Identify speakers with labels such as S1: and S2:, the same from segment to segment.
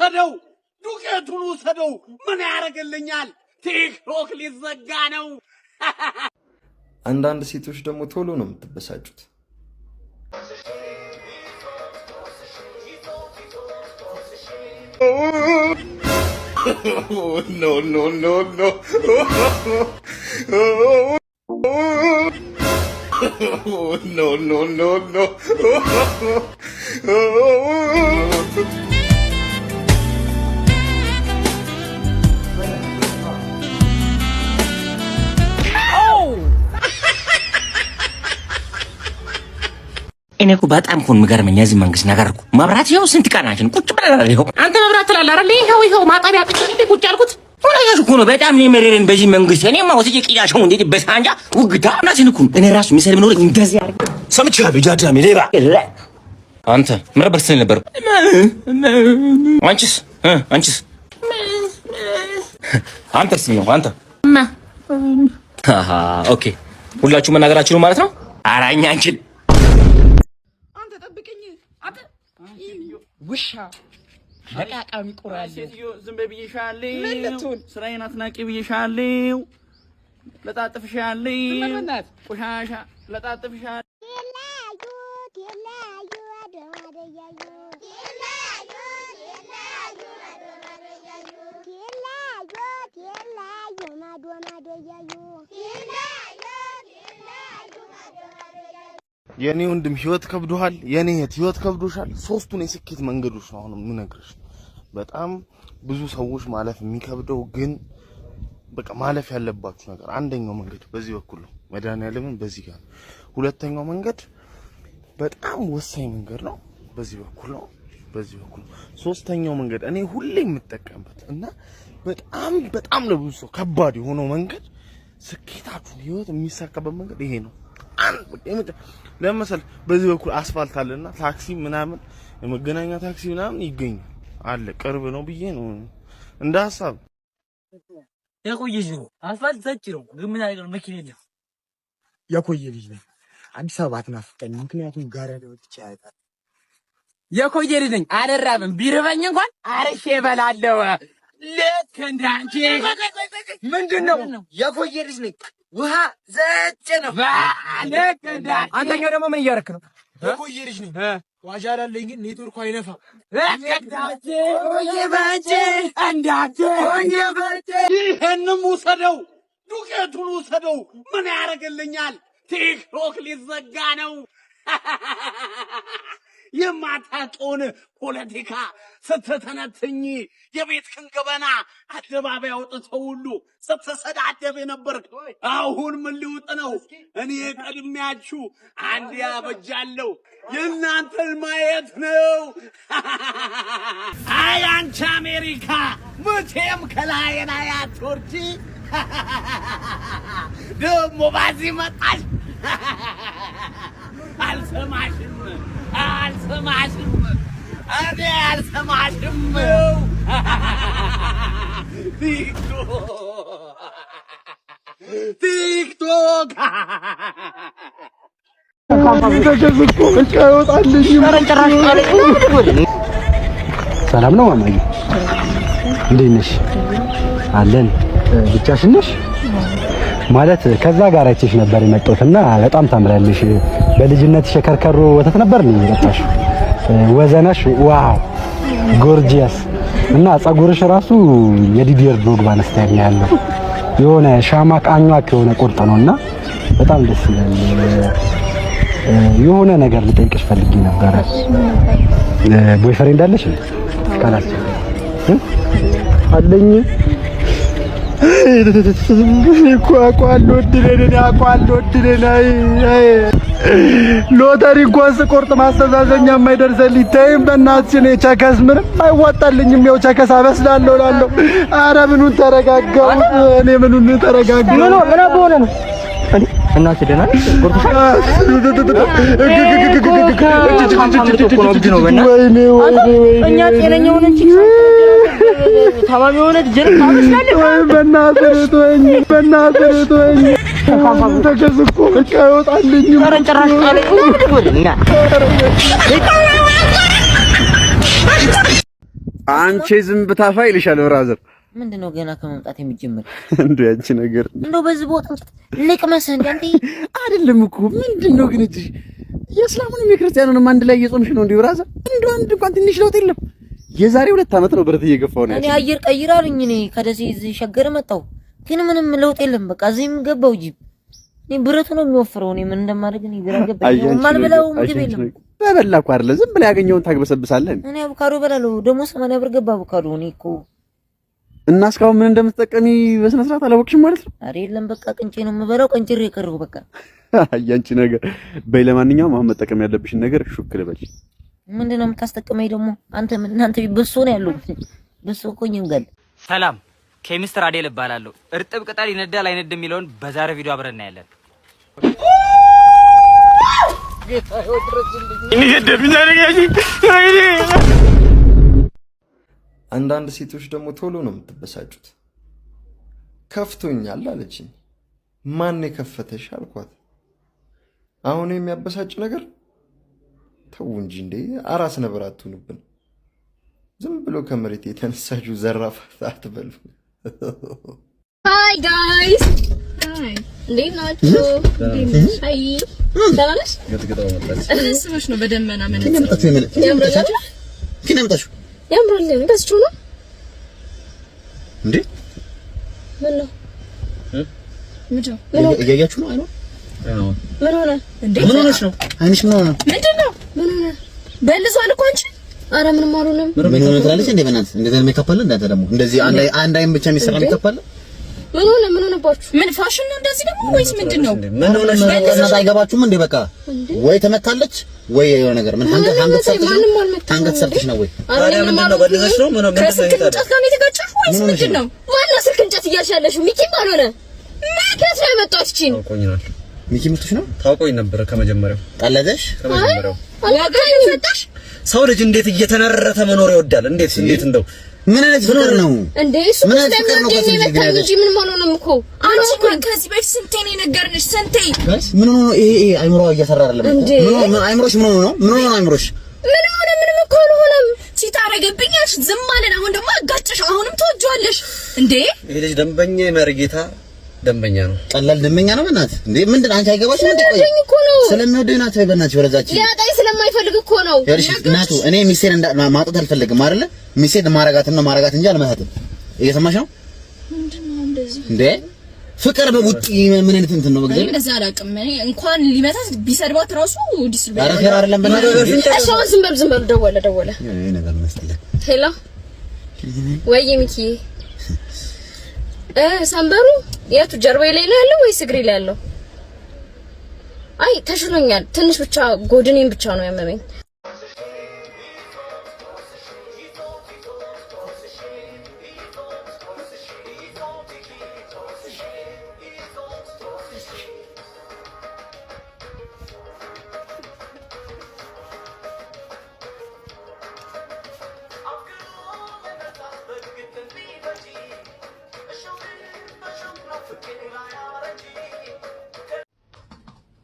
S1: ውሰደው ዱቄቱን ውሰደው ምን ያደርግልኛል ቲክቶክ ሊዘጋ ነው
S2: አንዳንድ ሴቶች ደግሞ ቶሎ ነው የምትበሳጩት
S3: no no no no no no no no
S4: እኔ እኮ በጣም ኮን ምገርመኝ ያዚ መንግስት ነገር እኮ መብራት ይኸው ስንት ቀናችን ቁጭ ብለናል ይኸው አንተ መብራት ትላለህ አይደል ይኸው ማጣቢያ ጥቂት ቁጭ አልኩት ወላሂ እኮ ነው በጣም የመረረን በዚህ መንግስት እኔማ ወስጄ ቂዳቸው እንዴ በሳንጃ ውግታ እናትን እኮ እኔ ራሱ ሚሰል ቢኖር እንደዚህ አርግ ሰምቻለሁ ጃጃሚ ሌባ አንተ ምረበር ስለ ነበር አንቺስ አንተስ ነው አንተ ኦኬ ሁላችሁ መናገራችሁ ነው ማለት ነው አራኛ አንቺ
S1: ውሻ ለቃቃሚ ቆራለ ዝም በብዬሻለሁ ስራዬን አትናቂ ብዬሻለሁ ለጣጥፍሻለሁ ቆሻሻ ለጣጥፍሻለሁ
S5: የኔ ወንድም ህይወት ከብዶሃል የኔ ህይወት ከብዶሻል ሶስቱን የስኬት መንገዶች ነው አሁን የምነግርሽ በጣም ብዙ ሰዎች ማለፍ የሚከብደው ግን በቃ ማለፍ ያለባችሁ ነገር አንደኛው መንገድ በዚህ በኩል ነው መድኃኒዓለምን በዚህ ጋር ሁለተኛው መንገድ በጣም ወሳኝ መንገድ ነው በዚህ በኩል ነው ሶስተኛው መንገድ እኔ ሁሌ የምጠቀምበት እና በጣም ለብዙ ሰው ከባድ የሆነው መንገድ ስኬታችሁን ህይወት የሚሳካበት መንገድ ይሄ ነው ለምሳሌ በዚህ በኩል አስፋልት አለና ታክሲ ምናምን የመገናኛ ታክሲ ምናምን ይገኛል አለ ቅርብ ነው ብዬ ነው እንደ ሐሳብ
S6: የቆየ ልጅ ነው አስፋልት ዘጭ ነው ግን ምን አይደለም መኪና የለም የቆየ ልጅ ነው አዲስ አበባ አትናፍቀኝ ምክንያቱም ጋራ ለወጥ ይቻላል የቆየ ልጅ ነኝ አልራብም ቢርበኝ እንኳን አርሼ እበላለሁ ልክ እንዳንቺ ምንድነው የቆየ ልጅ ነኝ ውሃ ዘጭ ነው ልክ እንዳንቺ አንተኛው ደግሞ ምን እያረክ ነው የቆየ ልጅ ነኝ ዋጃላ ላይ ግን ኔትወርኩ አይነፋ
S1: ይሄንም ውሰደው ዱቄቱን ውሰደው ምን ያደርግልኛል ቲክቶክ ሊዘጋ ነው የማታውቀውን ፖለቲካ ስትተነትኝ የቤት ክንገበና አደባባይ አውጥተው ሁሉ ስትሰዳደብ የነበርክ አሁን ምን ሊውጥ ነው እኔ ቀድሜያችሁ አንድ ያበጃለሁ የእናንተን ማየት ነው አይ አንቺ አሜሪካ መቼም ከላይ ላይ አትወርጂ ደግሞ ባዚህ መጣሽ አልሰማሽም እኔ አልሰማሽም ቲክቶክ
S7: ሰላም ነው ማማዬ እንዴት ነሽ አለን ብቻሽን ነሽ ማለት ከዛ ጋር አይቼሽ ነበር የመጣሁትና በጣም ታምራለሽ በልጅነትሽ የከርከሮ ወተት ነበር ነው የመጣሽ ወዘናሽ ዋው ጎርጂያስ እና ጸጉርሽ ራሱ የዲዲር ዶግባ ስታይል ነው ያለው የሆነ ሻማ ቃኛክ የሆነ ቁርጥ ነውና በጣም ደስ ይላል የሆነ ነገር ልጠይቅሽ ፈልጌ ነበር ቦይፍሬንድ አለሽ ካላስ አለኝ አቋሉ ድለና ሎተሪ እንኳን ስቆርጥ ማስተዛዘኛ የማይደርሰልኝ ተይም በእናትሽ እኔ ቸከስ ምንም አይዋጣልኝም ያው ቸከስ አበስላለሁ እላለሁ ኧረ ምኑን ተረጋጋው እኔ ምኑን ተረጋጋው ምን አቦነ ነው እናት ደና ቆርጥሻል እኛ ጤነኛ ሆነን ታማሚ ሆነ ጀር ታመስላለህ በእናትህ ተወኝ ተከስኩ በቃ ይወጣልኝ ኧረ ጭራሽ
S8: አንቺ ዝም ብታፋ ይልሻል ብራዘር።
S4: ምንድነው ገና ከመምጣት የሚጀምር
S8: እንዴ ያንቺ ነገር
S4: እንደው በዚህ ቦታ ንቅመስ እንዴ
S8: አይደለም እኮ ምንድነው ግን እጂ የእስላሙንም የክርስቲያኑንም አንድ ላይ እየጾምሽ ነው እንዴ ብራዘር? እንደው አንድ እንኳን ትንሽ ለውጥ የለም። የዛሬ 2 ዓመት ነው ብረት እየገፋው ነው።
S4: እኔ አየር ቀይራልኝ እኔ ከደሴ እዚህ ሸገር መጣሁ ግን ምንም ለውጥ የለም። በቃ እዚህም ገባው ጂ እኔ ብረቱ ነው የሚወፍረው። እኔ ምን እንደማደርግ እኔ ግራ ገባኝ። ማልበላው ምግብ የለም።
S8: በበላ እኮ አይደለ ዝም ብለህ ያገኘውን ታግበሰብሳለህ።
S4: እኔ አቮካዶ በላለሁ ደግሞ 80 ብር ገባ አቮካዶ። እኔ እኮ
S8: እና እስካሁን ምን እንደምትጠቀሚ በስነ ስርዓት አላወቅሽም ማለት ነው?
S4: አሬ የለም በቃ ቅንጬ ነው የምበላው። ቀንጭሬ የቀረው በቃ
S8: ያንቺ ነገር በይ። ለማንኛውም አሁን መጠቀም ያለብሽን ነገር ሹክ ልበል።
S4: ምንድነው የምታስጠቅመኝ ደግሞ አንተ? እናንተ በሶ ነው ያለው በሶ እኮ ይንገል።
S9: ሰላም ኬሚስትር አዴል እባላለሁ። እርጥብ ቅጠል ይነዳል አይነድም የሚለውን በዛሬ ቪዲዮ አብረን እናያለን።
S2: አንዳንድ ሴቶች ደግሞ ቶሎ ነው የምትበሳጩት። ከፍቶኛል አለችኝ። ማን የከፈተሽ አልኳት። አሁን የሚያበሳጭ ነገር ተው እንጂ እንዴ! አራስ ነበር አትሁኑብን። ዝም ብሎ ከመሬት የተነሳችሁ ዘራፍ አትበሉ።
S10: ሃይ ጋይስ ሃይ እንዴት ናችሁ? ሃይ ሰላምሽ ገጥገጣው መጣች። እርስሽ ነው በደመና ምን ያምራል። ያምራል እንደዚህ ነው እንዴ? ምን ነው ምን እያያችሁ ነው? አይኖ ምን ሆነ እንዴ? ምን ሆነሽ ነው? አይንሽ ምን ሆነ? ምንድነው? ምን ሆነ? በልዟል እኮ አንቺ። ኧረ ምንም አልሆነም። ምን ሆነ ትላለች እንዴ? በእናትህ እንደዚህ ሜካፕ አለ እንዳንተ ደግሞ እንደዚህ አንድ አይን ብቻ የሚሰራ ሜካፕ አለ። ምን ሆነ? ምን ሆነባችሁ? ምን ፋሽን ነው እንደዚህ ደግሞ ወይስ ምንድነው? ምን ሆነሽ ነው? እናት አይገባችሁም እንዴ? በቃ ወይ ተመታለች ወይ የሆነ ነገር ምን አንገት ሰርተሽ ነው ወይ? ኧረ ምንድነው? በልዘሽ ነው? ምን ነው እንጨት ጋር ነው የተጋጨሽ ወይስ ምንድነው? ማነው ስልክ እንጨት እያልሻለሽ? ሚኪ ባልሆነ ማከስ ነው የመጣው። እቺን ታውቆኛል። ሚኪ ምትሽ ነው? ታውቆኝ ነበር ከመጀመሪያው። ቀለደሽ ከመጀመሪያው ዋጋኝ ሰጣሽ። ሰው ልጅ እንዴት እየተነረተ መኖር ይወዳል? እንዴት እንደው ምን አይነት ፍቅር ነው እንዴ? እሱ ምን አይነት ፍቅር ነው? ከዚህ እንጂ ምን ማለት ነው እኮ አንቺ ከዚህ በፊት ስንቴ ነው የነገርንሽ? ስንቴ ምን ሆነ? ይሄ አይምሮ እየሰራ አይደለም እኮ ምን አይምሮሽ ምን ሆነ ነው? ምን ሆነ አይምሮሽ? ምን ሆነ? ምንም እኮ አልሆነም። ሲታረገብኛሽ ዝም አለን። አሁን ደግሞ አጋጨሽ። አሁንም ተወጇለሽ እንዴ? ይሄ ልጅ ደንበኛ የመርጌታ ደንበኛ ነው። ቀላል ደንበኛ ነው። በእናትህ እንዴ ምንድን አንቺ አይገባሽም እንዴ? ቆይ ስለሚወደኝ ናት ወይ? በእናትህ ወረዛች ያጣይ ስለማይፈልግ እኮ ነው። እናቱ እኔ ሚስቴን ማጣት አልፈልግም አይደለ? ሚስቴን ማረጋት እንጂ አልመታትም። እየሰማሽ ነው? ምንድነው እንደዚህ እንዴ? ፍቅር በውጪ ምን አይነት እንትን ነው? በግዜ እንደዛ አላውቅም። እኔ እንኳን ሊመታት ቢሰድባት ራሱ ዲስፕሊን አረፈር አይደለም። በእናትህ እሺ ዝም በል ደወለ ይሄ ነገር መስጠለ ሄሎ ወይ ሚኪ ሰንበሩ የቱ ጀርባዬ ላይ ነው ያለው ወይስ እግሬ ላይ ያለው? አይ ተሽሎኛል። ትንሽ ብቻ ጎድኔን ብቻ ነው ያመመኝ።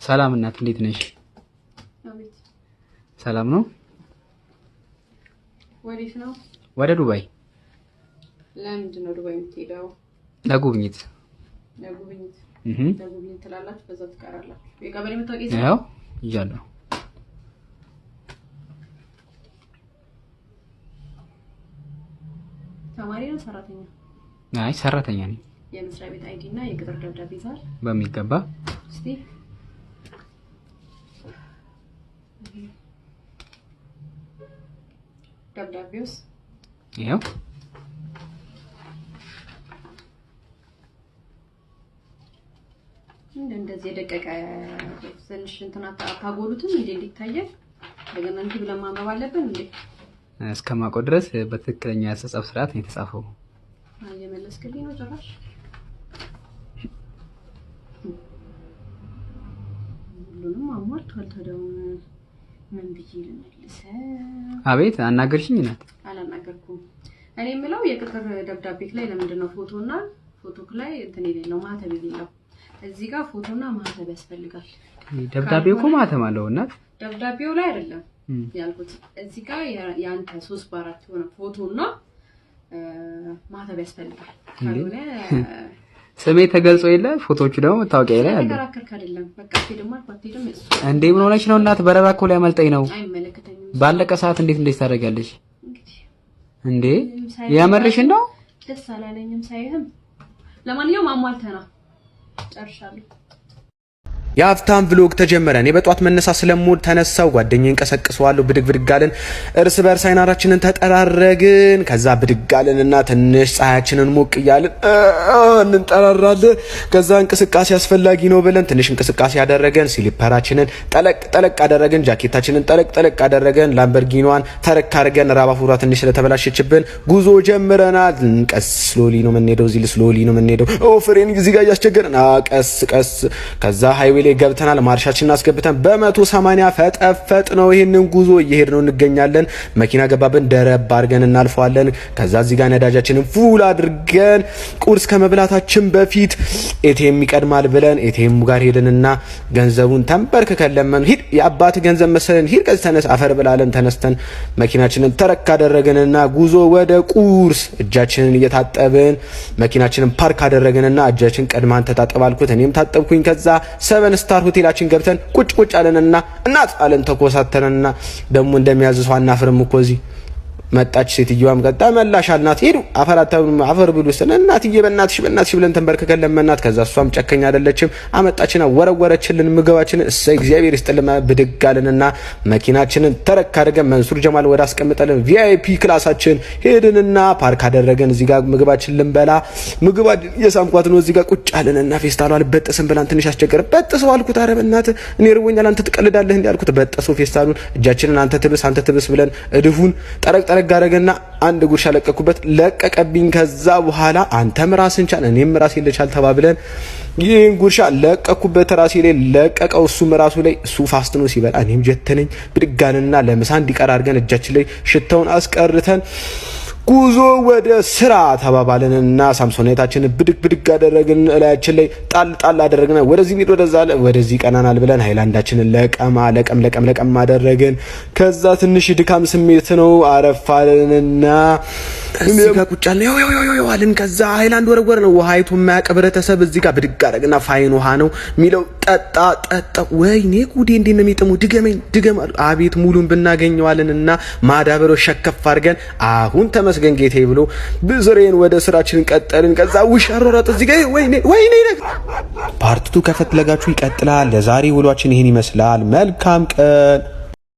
S6: ሰላም እናት እንዴት ነሽ?
S10: አቤት
S6: ሰላም ነው።
S10: ወዴት ነው?
S6: ወደ ዱባይ።
S10: ለምንድን ነው ዱባይ የምትሄደው?
S6: ለጉብኝት።
S10: ለጉብኝት ትላላችሁ፣ በዛው ትቀራላችሁ። የቀበሌ መታወቂያ
S6: ያው ይዣለሁ።
S10: ተማሪ ነው ሰራተኛ?
S6: አይ ሰራተኛ ነኝ።
S10: የመስሪያ ቤት አይዲ እና የቅጥር ደብዳቤ ይዛል?
S6: በሚገባ።
S10: እስቲ ደብዳቤውስ?
S6: ይሄው
S10: እንደዚህ የደቀቀ ትንሽ እንትና ታጎሉትም እንዴ እንዲታየል እንደገና እንዲህ ብለን ማንበብ አለብን እንዴ?
S6: እስከማውቀው ድረስ በትክክለኛ የአጻጻፍ ስርዓት ነው የተጻፈው።
S10: እየመለስክልኝ ነው ጭራሽ። ሁሉንም አሟልቷል። ታዲያ ምን ብዬ ልመልሰው?
S6: አቤት አናገርሽኝ እናት?
S10: አላናገርኩም። እኔ የምለው የቅጥር ደብዳቤክ ላይ ለምንድን ነው ፎቶና ፎቶክ ላይ እንትን የሌለው ማህተብ የሌለው? እዚህ ጋር ፎቶና ማህተብ ያስፈልጋል።
S6: ደብዳቤው እኮ ማህተም አለው እናት።
S10: ደብዳቤው ላይ አይደለም
S11: ያልኩት። እዚህ ጋር ያንተ 3 በ4 ሆነ ፎቶና ማተብ ያስፈልጋል። ካልሆነ
S6: ስሜ ተገልጾ የለ ፎቶዎቹ ደግሞ መታወቂያ ላይ አሉ።
S11: ተከራከርክ አይደለም በቃ ሄደማ አትሄድም እሱ
S6: እንዴ ምን ሆነሽ ነው እናት? በረራ እኮ ላይ አመልጠኝ ነው።
S11: አይመለከተኝም።
S6: ባለቀ ሰዓት እንዴት ታደርጋለሽ እንዴ? ያመረሽን ነው?
S11: ደስ አላለኝም ሳይህም። ለማንኛውም አሟልተና ጨርሻለሁ።
S12: የሀብታም ብሎግ ተጀመረ። እኔ በጧት መነሳት ስለምወድ ተነሳው፣ ጓደኛዬን ቀሰቅሰዋለሁ፣ ብድግ ብድግ አለን፣ እርስ በርስ አይናራችንን ተጠራረግን። ከዛ ብድግ አለንና ትንሽ ፀሐያችንን ሞቅ እያልን እንጠራራለን። ከዛ እንቅስቃሴ አስፈላጊ ነው ብለን ትንሽ እንቅስቃሴ ያደረገን፣ ስሊፐራችንን ጠለቅ ጠለቅ አደረገን፣ ጃኬታችንን ጠለቅ ጠለቅ አደረገን፣ ላምበርጊኒዋን ተረክ አድርገን ራባፉራ ትንሽ ስለተበላሸችብን ጉዞ ጀምረናል። ቀስ ስሎሊ ነው የምንሄደው፣ እዚህ ስሎሊ ነው የምንሄደው። ፍሬን እዚህ ጋር እያስቸገረን ቀስ ቀስ። ከዛ ሃይዌይ ላይ ገብተናል። ማርሻችንን አስገብተን በ180 ፈጠፈጥ ነው ይሄንን ጉዞ እየሄድነው እንገኛለን። መኪና ገባብን፣ ደረብ አድርገን እናልፈዋለን። ከዛ እዚህ ጋር ነዳጃችንን ፉል አድርገን ቁርስ ከመብላታችን በፊት ኤቲኤም ይቀድማል ብለን ኤቲኤም ጋር ሄድንና ገንዘቡን ተንበርክከን ለመን፣ ሂድ የአባት ገንዘብ መሰለን፣ ሂድ ከዚህ ተነስ፣ አፈር ብላለን። ተነስተን መኪናችንን ተረክ አደረግንና ጉዞ ወደ ቁርስ። እጃችንን እየታጠብን መኪናችንን ፓርክ አደረግንና እጃችን ቀድማን ተጣጠባልኩት፣ እኔም ታጠብኩኝ። ከዛ 7 ስታር ሆቴላችን ገብተን ቁጭ አለንና እናት አለን ተኮሳተረንና ደግሞ እንደሚያዝሰው አናፍርም እኮ እዚህ መጣች ሴትዮዋም ቀጣ መላሽ አልናት። ሄዱ አፈር ብሉ ስለ እናትዬ በእናትሽ ብለን ተንበርከከን ለመናት። ከዛ እሷም ጨከኛ አይደለችም አመጣችና ወረወረችልን ምግባችንን። እሰይ እግዚአብሔር ይስጥልን ብድግ አለንና መኪናችንን ተረክ አድርገን መንሱር ጀማል ወደ አስቀምጠልን ቪአይፒ ክላሳችን ሄድንና ፓርክ አደረገን። እዚህ ጋር ምግባችን ልንበላ ምግባችን የሳምኳት ነው። እዚህ ጋር ቁጭ አለንና ፌስታሉ አልበጠስም ብላን ትንሽ አስቸገረ። በጥሰው አልኩት። ኧረ በእናትህ እኔ ርቦኛል አንተ ትቀልዳለህ እንዴ አልኩት። በጠሰው ፌስታሉን እጃችንን አንተ ትብስ ብለን እድፉን ጠረቅ ጋረገና አንድ ጉርሻ ለቀኩበት፣ ለቀቀብኝ። ከዛ በኋላ አንተም ራስን ቻል እኔም ራሴን ልቻል ተባብለን ይህን ጉርሻ ለቀኩበት፣ ራሴ ላይ ለቀቀው፣ እሱም ራሱ ላይ። እሱ ፋስት ነው ሲበላ እኔም ጀተነኝ። ብድጋንና ለምሳ እንዲቀር አድርገን እጃችን ላይ ሽታውን አስቀርተን ጉዞ ወደ ስራ ተባባለንና ሳምሶኔታችንን ብድግ አደረግን። እላያችን ላይ ጣል አደረግን። ወደዚህ ቢድ ወደዚህ ቀናናል ብለን ሃይላንዳችንን ለቀም አደረግን። ከዛ ትንሽ ድካም ስሜት ነው አረፋልንና እዚህ ጋር ቁጭ አልን። ከዛ ሃይላንድ ወረወር ነው ውሃይቱ የማያውቅ ህብረተሰብ እዚህ ጋር ብድግ አደረግና ፋይን ውሃ ነው የሚለው ጠጣ። ወይኔ ጉዴ እንዴት ነው የሚጥሙ! ድገም አቤት ሙሉን ብናገኘዋልንና ማዳበሮ ሸከፍ አድርገን አሁን ተመስገን ጌታዬ ብሎ ብዝሬን ወደ ስራችን ቀጠልን። ከዛ ውሻ አሮራጥ እዚህ ጋር ወይኔ ፓርት 2 ከፈለጋችሁ ይቀጥላል። ለዛሬ ውሏችን ይሄን ይመስላል። መልካም ቀን።